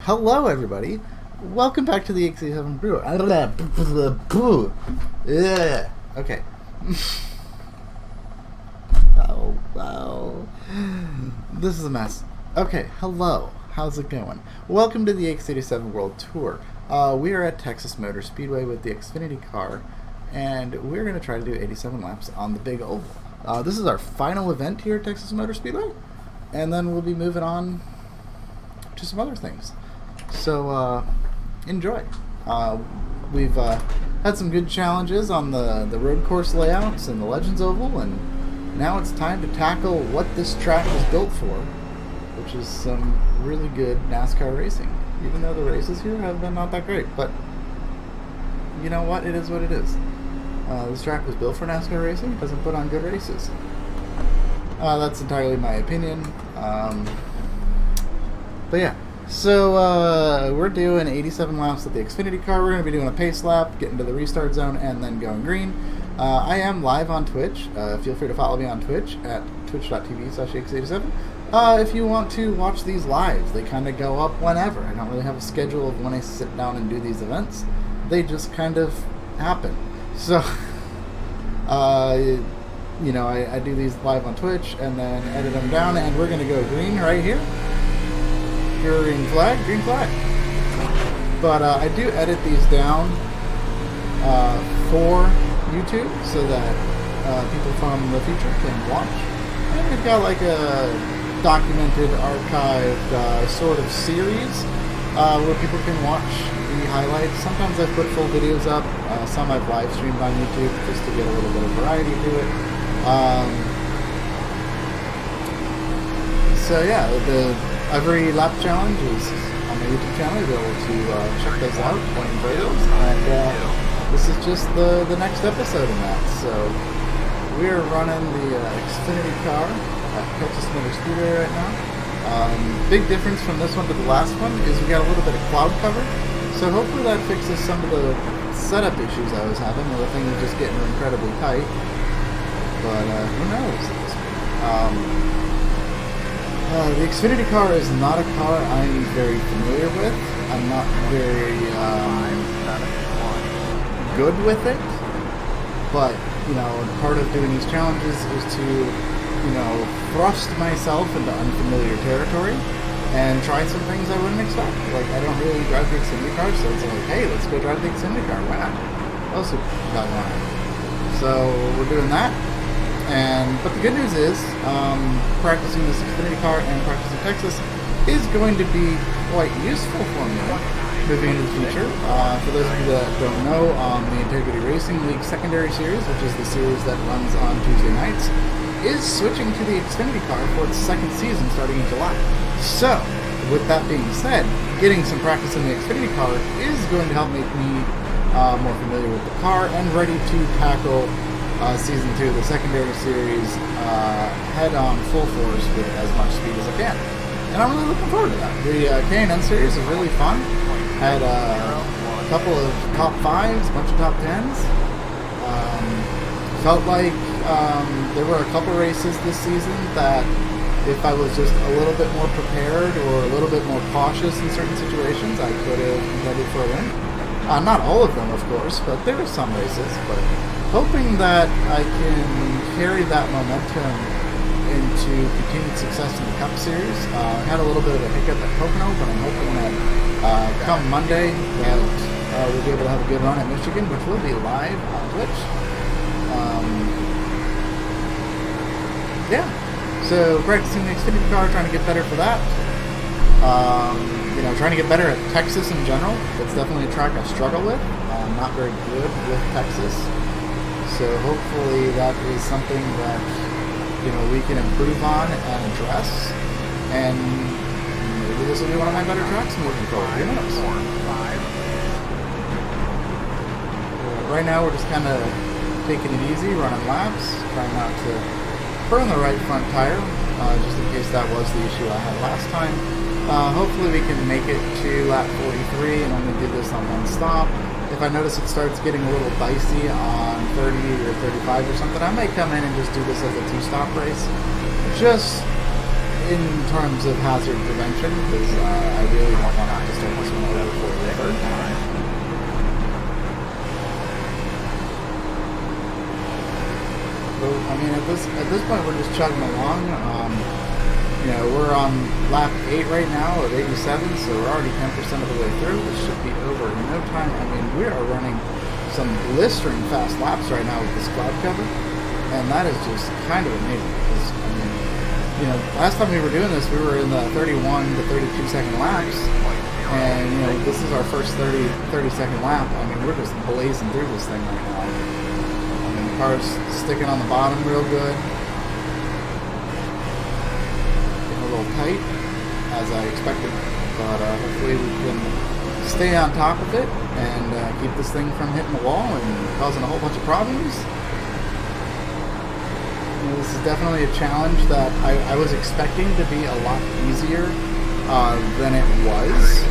Hello, everybody. Welcome back to the Yakes87 Brewer. Yeah. Okay. Oh. This is a mess. Okay. Hello. How's it going? Welcome to the Yakes87 World Tour. We are at Texas Motor Speedway with the Xfinity car, and we're going to try to do 87 laps on the big oval. This is our final event here at Texas Motor Speedway, and then we'll be moving on to some other things. So enjoy. We've had some good challenges on the road course layouts and the Legends Oval, and now it's time to tackle what this track was built for, which is some really good NASCAR racing. Even though the races here have been not that great, but you know what? It is what it is. This track was built for NASCAR racing. It doesn't put on good races. That's entirely my opinion. But yeah. So we're doing 87 laps at the Xfinity car. We're going to be doing a pace lap, getting to the restart zone, and then going green. I am live on Twitch. Feel free to follow me on Twitch at twitch.tv/Yakes87. If you want to watch these live, they kind of go up whenever. I don't really have a schedule of when I sit down and do these events. They just kind of happen. So, you know, I do these live on Twitch and then edit them down, and we're going to go green right here. Green flag. But I do edit these down for YouTube so that people from the future can watch. And we've got like a documented, archived sort of series where people can watch the highlights. Sometimes I put full videos up. Some I've live streamed on YouTube just to get a little bit of variety to it. So yeah, every lap challenge is on my YouTube channel. You'll be able to check those out and enjoy those. And this is just the next episode in that. So we're running the Xfinity car at Texas Motor Speedway right now. Big difference from this one to the last one is we got a little bit of cloud cover. So hopefully that fixes some of the setup issues I was having where the thing was just getting incredibly tight. But who knows at this point. The Xfinity car is not a car I'm very familiar with. I'm not very good with it. But, you know, part of doing these challenges is to, you know, thrust myself into unfamiliar territory and try some things I wouldn't expect. Like, I don't really drive the Xfinity car, so it's like, hey, let's go drive the Xfinity car. Why not? What else got going on? So we're doing that. But the good news is, practicing this Xfinity car and practicing Texas is going to be quite useful for me moving into the future. For those of you that don't know, the Integrity Racing League Secondary Series, which is the series that runs on Tuesday nights, is switching to the Xfinity car for its second season starting in July. So, with that being said, getting some practice in the Xfinity car is going to help make me more familiar with the car and ready to tackle Season 2 of the Secondary Series head-on full force with as much speed as I can. And I'm really looking forward to that. The K&N Series is really fun. Had a couple of top 5s, a bunch of top 10s. Felt like there were a couple races this season that if I was just a little bit more prepared or a little bit more cautious in certain situations, I could have contended for a win. Not all of them, of course, but there were some races. But hoping that I can carry that momentum into continued success in the Cup Series. I had a little bit of a hiccup at Pocono, but I'm hoping that come Monday that we'll be able to have a good run at Michigan, which will be live on Twitch. Yeah, so practicing the Xfinity car, trying to get better for that. You know, trying to get better at Texas in general. It's definitely a track I struggle with. I'm not very good with Texas. So hopefully that is something that, you know, we can improve on and address. And maybe this will be one of my better tracks moving forward. Who knows? Right now we're just kind of taking it easy, running laps, trying not to burn the right front tire, just in case that was the issue I had last time. Hopefully we can make it to lap 43 and only do this on one stop. If I notice it starts getting a little dicey on 30 or 35 or something, I may come in and just do this as a 2-stop race. Just in terms of hazard prevention, because I really don't want to this point we're just chugging along. You know, we're on lap 8 right now of 87, so we're already 10% of the way through. This should be over in no time. I mean, we are running some blistering fast laps right now with this cloud cover, and that is just kind of amazing. Because, I mean, you know, last time we were doing this, we were in the 31 to 32 second laps, and you know, this is our first 30 second lap. I mean, we're just blazing through this thing right now. I mean, the car's sticking on the bottom real good. Getting a little tight, as I expected, but hopefully we can stay on top of it and keep this thing from hitting the wall and causing a whole bunch of problems. You know, this is definitely a challenge that I was expecting to be a lot easier than it was.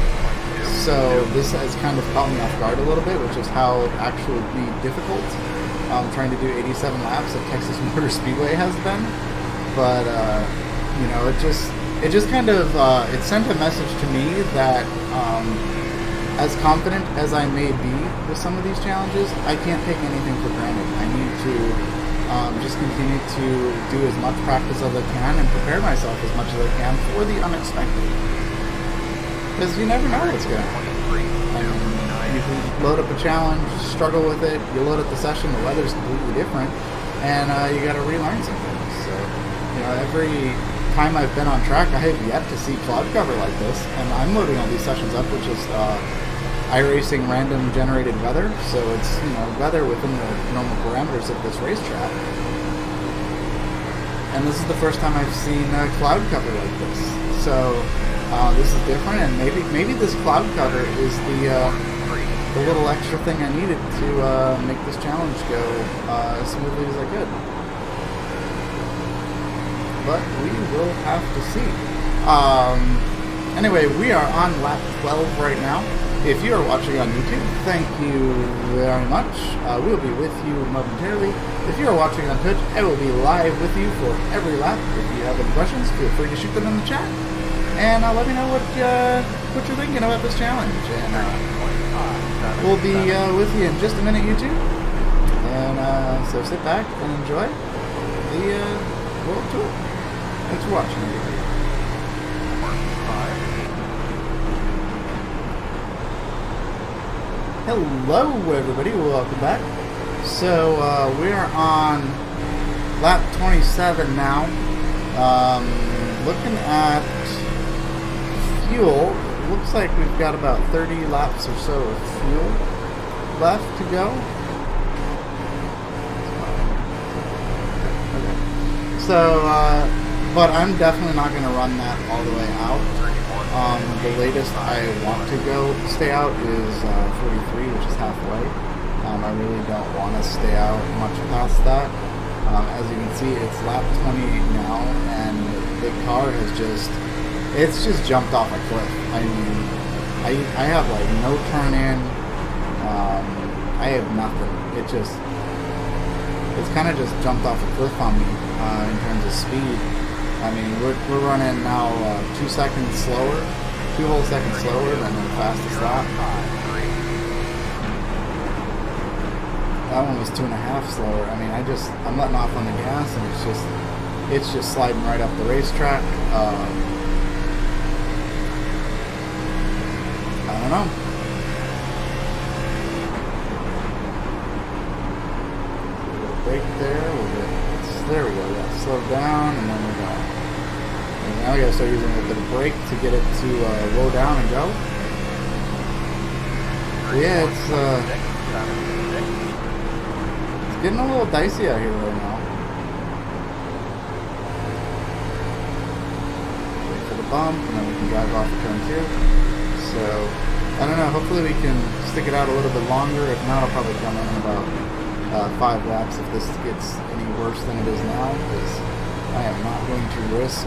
So this has kind of caught me off guard a little bit, which is how it actually be difficult. Trying to do 87 laps at Texas Motor Speedway has been, but you know, it just kind of it sent a message to me that as confident as I may be with some of these challenges, I can't take anything for granted. I need to just continue to do as much practice as I can and prepare myself as much as I can for the unexpected. Because you never know what's going to happen. I mean, you can load up a challenge, struggle with it, you load up the session, the weather's completely different, and you got to relearn some things. So, you know, every time I've been on track, I have yet to see cloud cover like this, and I'm loading all these sessions up with just iRacing random generated weather, so it's, you know, weather within the normal parameters of this racetrack. And this is the first time I've seen cloud cover like this. So this is different, and maybe this cloud cover is the little extra thing I needed to make this challenge go as smoothly as I could. But we will have to see. Anyway, we are on lap 12 right now. If you are watching on YouTube, thank you very much. We'll be with you momentarily. If you are watching on Twitch, I will be live with you for every lap. If you have any questions, feel free to shoot them in the chat. And let me know what you're thinking about this challenge. And we'll be with you in just a minute, YouTube. And so sit back and enjoy the World Tour. Thanks for watching, everybody. Hello, everybody. Welcome back. So we are on lap 27 now. Looking at fuel, it looks like we've got about 30 laps or so of fuel left to go. Okay. So, but I'm definitely not going to run that all the way out. The latest I want to stay out is 43, which is halfway. I really don't want to stay out much past that. As you can see, it's lap 28 now, and the car has just jumped off a cliff. I mean, I have like no turn in. I have nothing. It's kind of just jumped off a cliff on me in terms of speed. I mean, we're running now 2 seconds slower, 2 whole seconds slower than the fastest lap. That one was 2.5 slower. I mean, I'm letting off on the gas, and it's just sliding right up the racetrack. I don't know. Brake there. There we go. Yeah, slow down, and then we're going. And now we gotta start using a bit of brake to get it to low down and go. Yeah, it's getting a little dicey out here right now. Wait for the bump, and then we can drive off the turn 2. So, I don't know. Hopefully we can stick it out a little bit longer. If not, I'll probably come in about 5 laps if this gets any worse than it is now, because I am not going to risk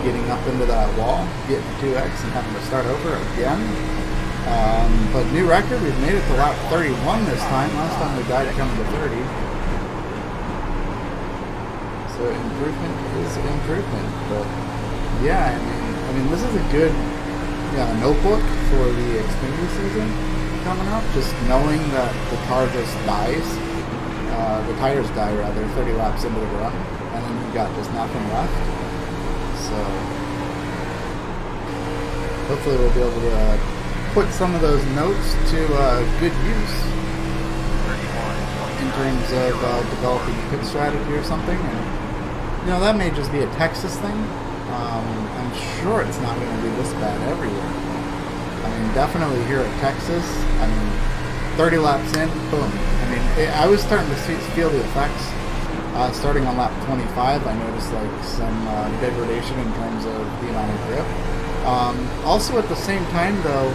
getting up into that wall, getting a 2X, and having to start over again. But new record, we've made it to lap 31 this time. Last time we died coming to 30. So improvement is improvement. But yeah, I mean this is a good notebook for the Xfinity season coming up. Just knowing that the car just dies the tires die rather, 30 laps into the run, and then you've got just nothing left. So hopefully we'll be able to put some of those notes to good use in terms of developing a pit strategy or something. And you know, that may just be a Texas thing. I'm sure it's not going to be this bad everywhere. I mean, definitely here at Texas, I mean, 30 laps in, boom. I mean, I was starting to feel the effects. Starting on lap 25, I noticed like some degradation in terms of the amount of grip. Also at the same time though,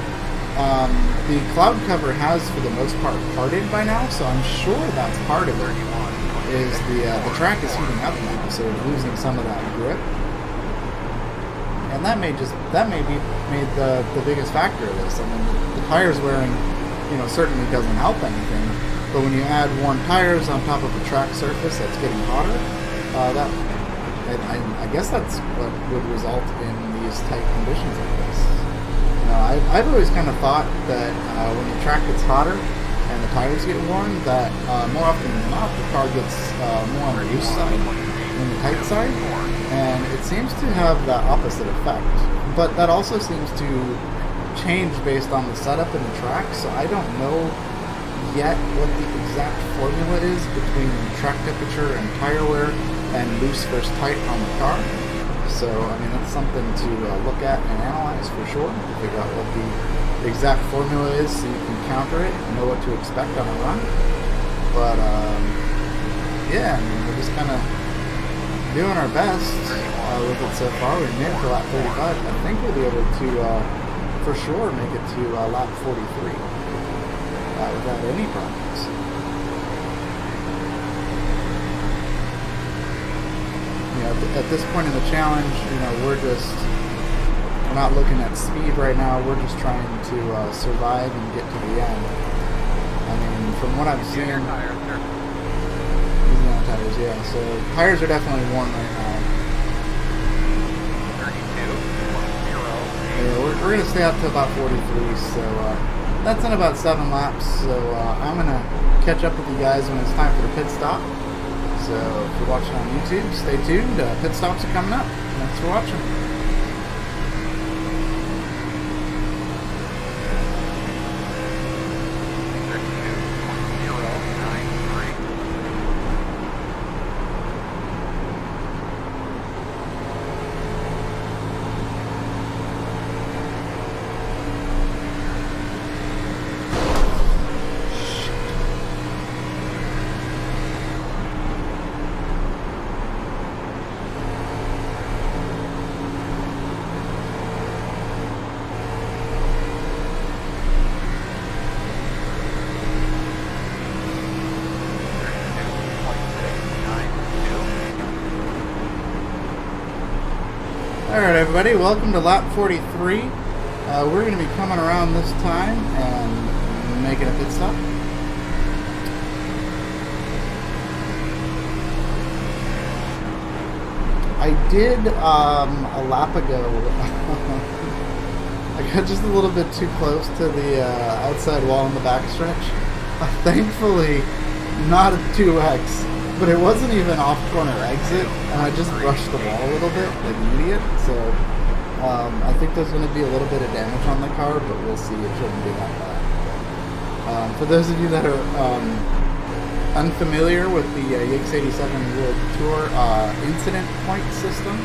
the cloud cover has for the most part parted by now, so I'm sure that's part of it. Is the track is heating up now, so it's losing some of that grip. And that may be made the biggest factor of this. I mean, the tires wearing, you know, certainly doesn't help anything. But when you add worn tires on top of a track surface that's getting hotter, I guess that's what would result in these tight conditions like this. You know, I've always kind of thought that when the track gets hotter and the tires get worn, that more often than not the car gets more on the loose side than the tight side. And it seems to have the opposite effect. But that also seems to change based on the setup and the track, so I don't know yet what the exact formula is between track temperature and tire wear and loose versus tight on the car. So, I mean, that's something to look at and analyze for sure, to figure out what the exact formula is so you can counter it and know what to expect on a run. But, yeah, I mean, we're just kind of doing our best with it so far. We made it to lap 35. I think we'll be able to, for sure, make it to lap 43 without any problems. You know, at this point in the challenge, you know, we're not looking at speed right now. We're just trying to survive and get to the end. I mean, from what I've seen, using on tires, yeah. So tires are definitely worn right now. Yeah, we're going to stay up to about 43, so that's in about 7 laps. So I'm going to catch up with you guys when it's time for the pit stop. So if you're watching on YouTube, stay tuned. Pit stops are coming up. Thanks for watching. Alright everybody, welcome to lap 43. We're going to be coming around this time and making a pit stop. I did a lap ago. I got just a little bit too close to the outside wall in the backstretch. Thankfully, not a 2X. But it wasn't even off-corner exit, and I just brushed the wall a little bit, like an idiot. So I think there's going to be a little bit of damage on the car, but we'll see. It shouldn't be that bad. For those of you that are unfamiliar with the Yakes87 World Tour incident point system,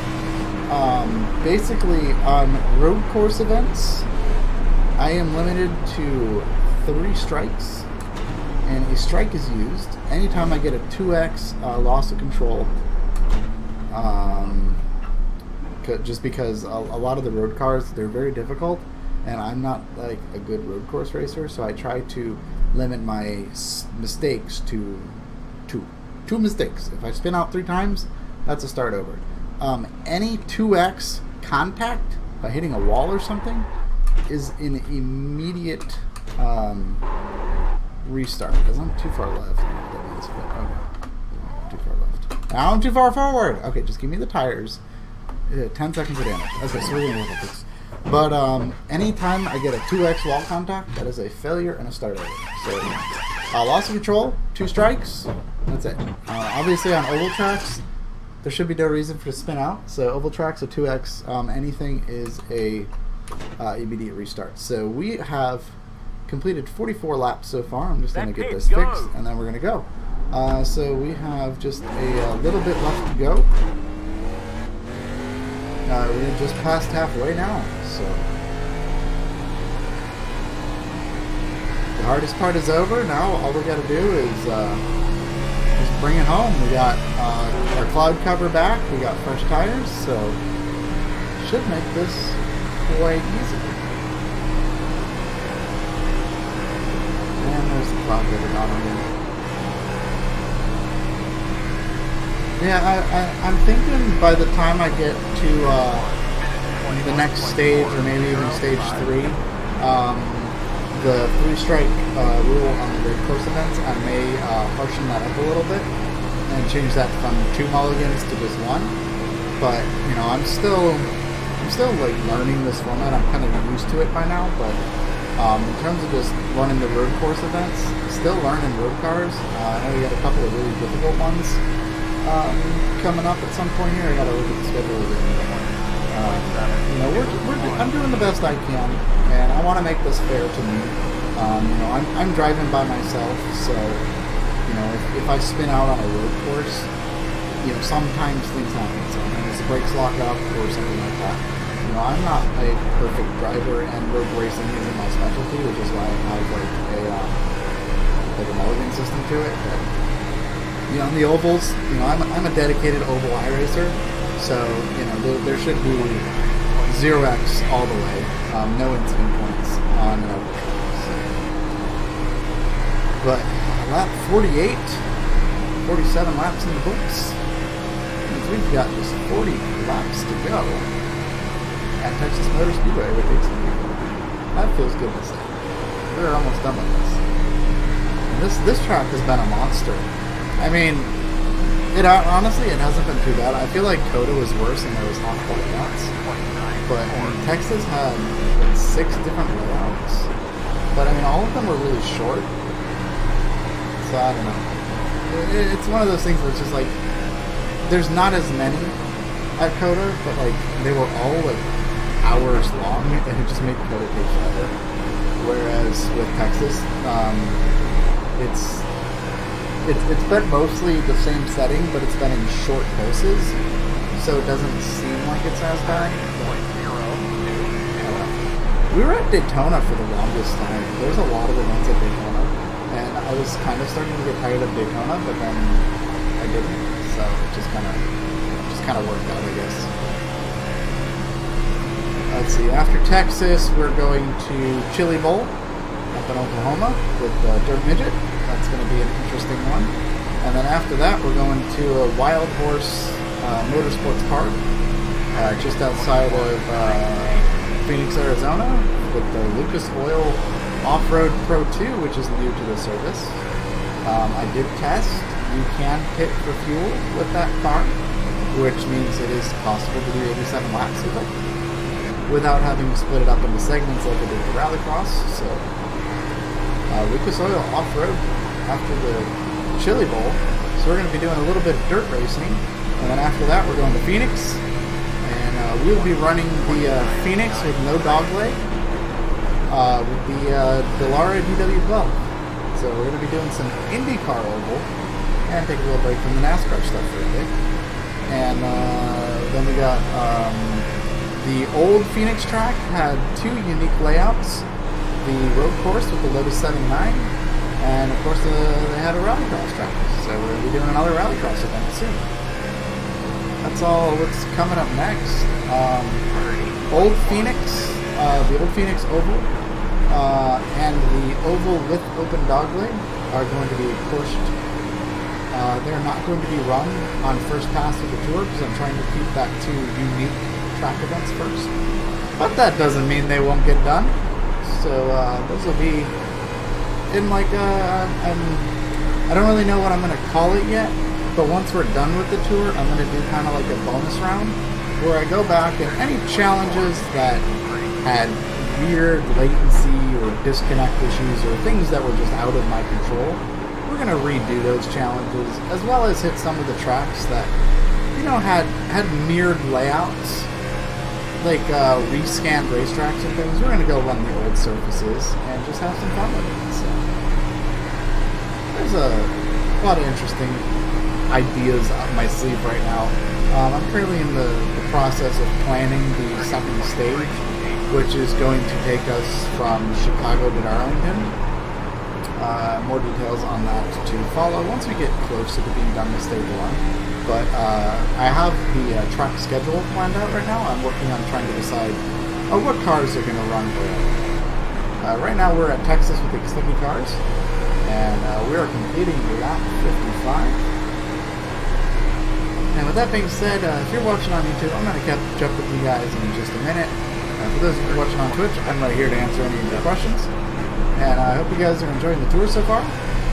basically on road course events, I am limited to 3 strikes. And a strike is used anytime I get a 2X loss of control, just because a lot of the road cars, they're very difficult, and I'm not like a good road course racer, so I try to limit my mistakes to 2 mistakes. If I spin out 3 times, that's a start over. Any 2X contact by hitting a wall or something is an immediate restart, because I'm too far left. That means, okay. Too far left. Now I'm too far forward. Okay, just give me the tires. 10 seconds of damage. Okay, so we're gonna look at this. But anytime I get a 2X wall contact, that is a failure and a start over. So loss of control, 2 strikes, That's it. Obviously on oval tracks, there should be no reason for it to spin out. So oval tracks, a 2X, anything is a immediate restart. So we have completed 44 laps so far. I'm just going to get this fixed, and then we're going to go. So we have just a little bit left to go. We're just past halfway now, so the hardest part is over. Now all we got to do is just bring it home. We got our cloud cover back. We got fresh tires, so should make this quite easy. And there's the cloud cover not on here. Yeah, I'm thinking by the time I get to the next stage, or maybe even stage 3, the 3-strike rule on the road course events, I may harshen that up a little bit and change that from 2 mulligans to just 1. But you know, I'm still like learning this format. I'm kind of used to it by now. But in terms of just running the road course events, still learning road cars. I know we got a couple of really difficult ones coming up at some point here. I gotta look at the schedule again. You know, I'm doing the best I can, and I want to make this fair to me. You know, I'm driving by myself, so you know, if I spin out on a road course, you know, sometimes things happen. Sometimes the brakes lock up or something like that. You know, I'm not a perfect driver, and road racing isn't my specialty, which is why I have like a mulligan system to it. But, you know, on the ovals, you know, I'm a dedicated oval iRacer, so you know there should be 0x all the way, no incident points on an oval. So. But lap 48, 47 laps in the books, means we've got just 40 laps to go at Texas Motor Speedway with Yakes87. That feels good to say. We're almost done with this. And this track has been a monster. I mean, honestly, it hasn't been too bad. I feel like Coda was worse and there was hot layouts. But I mean, Texas had 6 different layouts. But I mean, all of them were really short. So I don't know. It's one of those things where it's just like, there's not as many at Coda, but like, they were all like hours long, and it just made Coda take forever. Whereas with Texas, it's been mostly the same setting, but it's been in short doses, so it doesn't seem like it's as bad. We were at Daytona for the longest time. There's a lot of events at Daytona, and I was kind of starting to get tired of Daytona, but then I didn't, so it just kind of worked out, I guess. Let's see. After Texas, we're going to Chili Bowl up in Oklahoma with Dirt Midget. That's going to be an interesting one. And then after that, we're going to a Wild Horse Motorsports Park just outside of Phoenix, Arizona, with the Lucas Oil Off-Road Pro 2, which is new to the service. I did test. You can pit for fuel with that car, which means it is possible to do 87 laps with it without having to split it up into segments like I did with Rallycross. So Lucas Oil Off-Road after the Chili Bowl. So we're going to be doing a little bit of dirt racing, and then after that we're going to Phoenix, and we'll be running the Phoenix with no dog leg with the Dallara DW12. So we're going to be doing some IndyCar oval and take a little break from the NASCAR stuff for a bit. And then we got the old Phoenix track had 2 unique layouts. The road course with the Lotus 79, and of course they had a rallycross track. So we're going to be doing another rallycross event soon. That's all what's coming up next. Old Phoenix, the old Phoenix Oval, and the Oval with open dogleg are going to be pushed. They're not going to be run on first pass of the tour because I'm trying to keep that 2 unique track events first. But that doesn't mean they won't get done. So those will be in like I don't really know what I'm going to call it yet, but once we're done with the tour, I'm going to do kind of like a bonus round where I go back and any challenges that had weird latency or disconnect issues or things that were just out of my control, we're we're gonna redo those challenges, as well as hit some of the tracks that, you know, had mirrored layouts, like rescanned racetracks and things. We're gonna go run the old surfaces and just have some fun with it. So there's a lot of interesting ideas up my sleeve right now. I'm currently in the process of planning the second stage, which is going to take us from Chicago to Darlington. More details on that to follow once we get closer to being done with stage 1. But I have the track schedule planned out right now. I'm working on trying to decide what cars are going to run where. Right now we're at Texas with the Xfinity cars, and we are completing lap 55. And with that being said, if you're watching on YouTube, I'm going to catch up with you guys in just a minute. For those of you watching on Twitch, I'm right here to answer any of your questions. And I hope you guys are enjoying the tour so far. I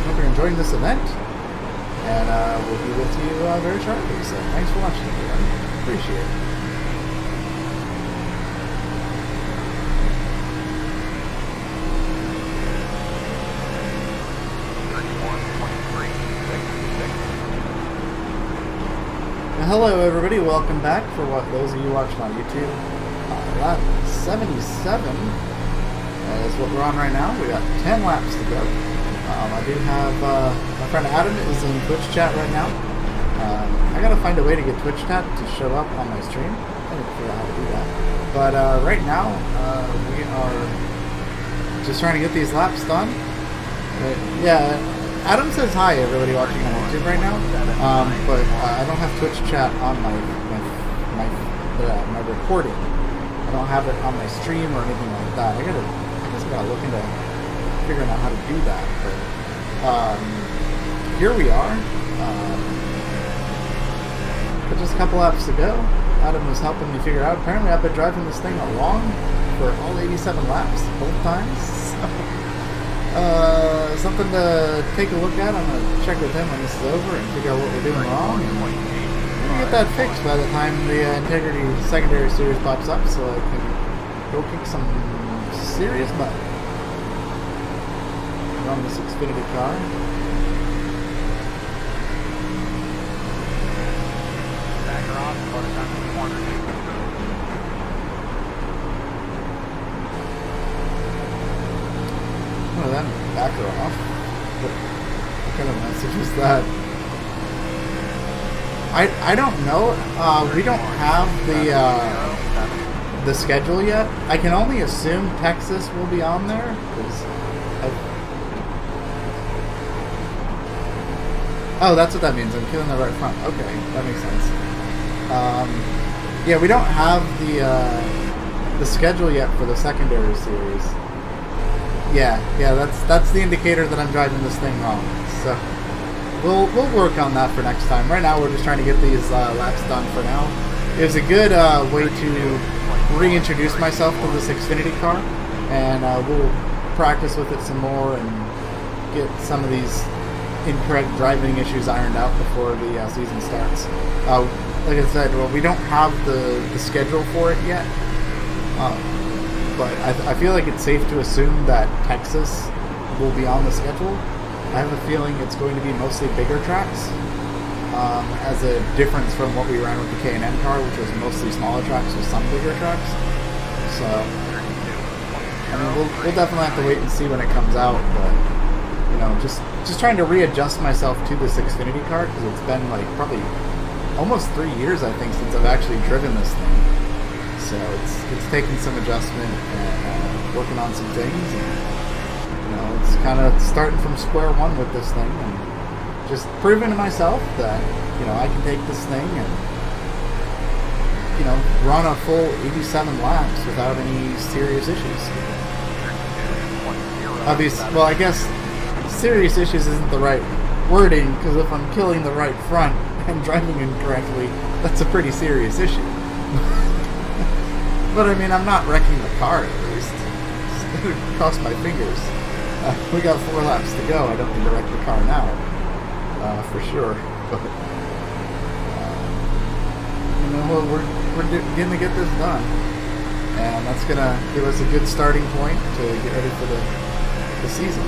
hope you're enjoying this event. And we'll be with you very shortly. So thanks for watching, everyone. Appreciate it. Hello everybody, welcome back for those of you watching on YouTube. Lap 77 is what we're on right now. We got 10 laps to go. I do have my friend Adam is in Twitch chat right now. I gotta find a way to get Twitch chat to show up on my stream. I didn't figure out how to do that. But right now we are just trying to get these laps done. But, yeah, Adam says hi everybody watching on YouTube right now. But I don't have Twitch chat on my recording. I don't have it on my stream or anything like that. I guess I gotta look into figuring out how to do that. But here we are. But just a couple laps to go. Adam was helping me figure out. Apparently, I've been driving this thing along for all 87 laps both times. So, something to take a look at. I'm gonna check with him when this is over and figure out what we're doing wrong. And we'll get that fixed by the time the Integrity Secondary Series pops up, so I can go kick some serious butt. Run this Xfinity car. Back her off, put it down to the corner. Oh, then back her off. What kind of message was that? I don't know. We don't have the schedule yet. I can only assume Texas will be on there. Oh, that's what that means. I'm killing the right front. Okay, that makes sense. Yeah, we don't have the schedule yet for the secondary series. Yeah, that's the indicator that I'm driving this thing wrong. So we'll work on that for next time. Right now, we're just trying to get these laps done for now. It was a good way to reintroduce myself to this Xfinity car, and we'll practice with it some more and get some of these incorrect driving issues ironed out before the season starts. Like I said, well, we don't have the schedule for it yet, but I feel like it's safe to assume that Texas will be on the schedule. I have a feeling it's going to be mostly bigger tracks, as a difference from what we ran with the K&N car, which was mostly smaller tracks with some bigger tracks. So, I mean, we'll definitely have to wait and see when it comes out, but, you know, just trying to readjust myself to this Xfinity car, because it's been, like, probably almost 3 years, I think, since I've actually driven this thing. So, it's taken some adjustment and working on some things, and, you know, it's kind of starting from square one with this thing, and just proving to myself that, you know, I can take this thing and, you know, run a full 87 laps without any serious issues. Obviously, well, I guess serious issues isn't the right wording, because if I'm killing the right front and driving incorrectly, that's a pretty serious issue. But I mean, I'm not wrecking the car, at least. Cross my fingers. We got 4 laps to go. I don't need to wreck the car now, for sure. But you know, we're going to get this done, and that's going to give us a good starting point to get ready for the season.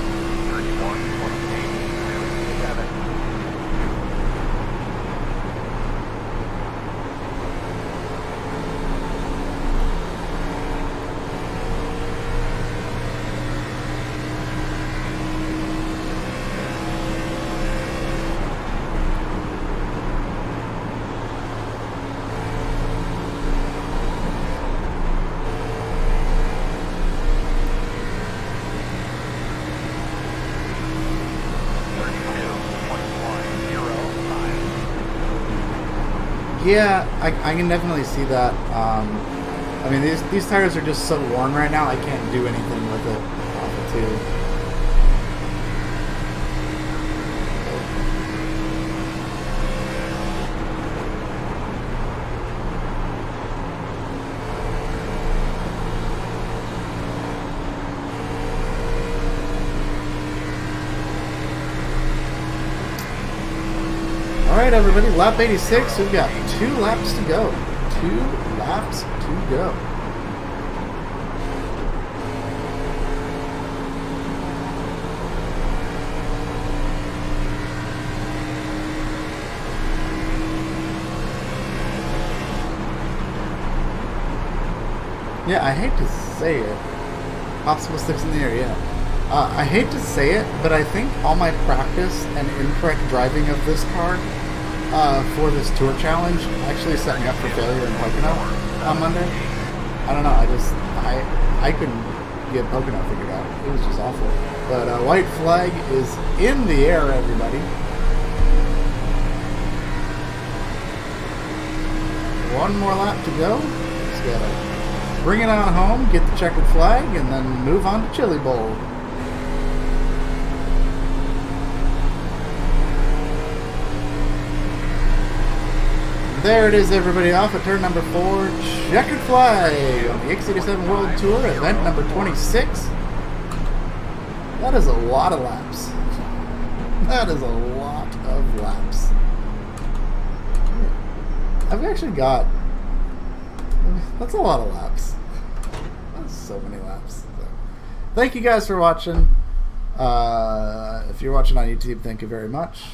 Yeah, I can definitely see that. I mean, these tires are just so worn right now, I can't do anything with it off the tube. Alright everybody, lap 86, we've got 2 laps to go. 2 laps to go. Yeah, I hate to say it. Possible sticks in the air, yeah. I hate to say it, but I think all my practice and incorrect driving of this car for this tour challenge actually set me up for failure in Pocono on Monday. I don't know, I couldn't get Pocono figured out. It was just awful. But white flag is in the air, everybody. One more lap to go. Just gotta bring it on home, get the checkered flag, and then move on to Chili Bowl. There it is, everybody, off at turn number 4, checkered flag on the Yakes87 World Tour, event number 26. That is a lot of laps. That is a lot of laps. I've actually got... That's a lot of laps. That's so many laps. So, thank you guys for watching. If you're watching on YouTube, thank you very much.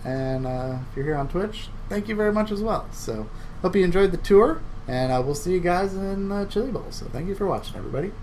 And if you're here on Twitch, thank you very much as well. So, hope you enjoyed the tour, and we'll see you guys in Chili Bowl. So, thank you for watching, everybody.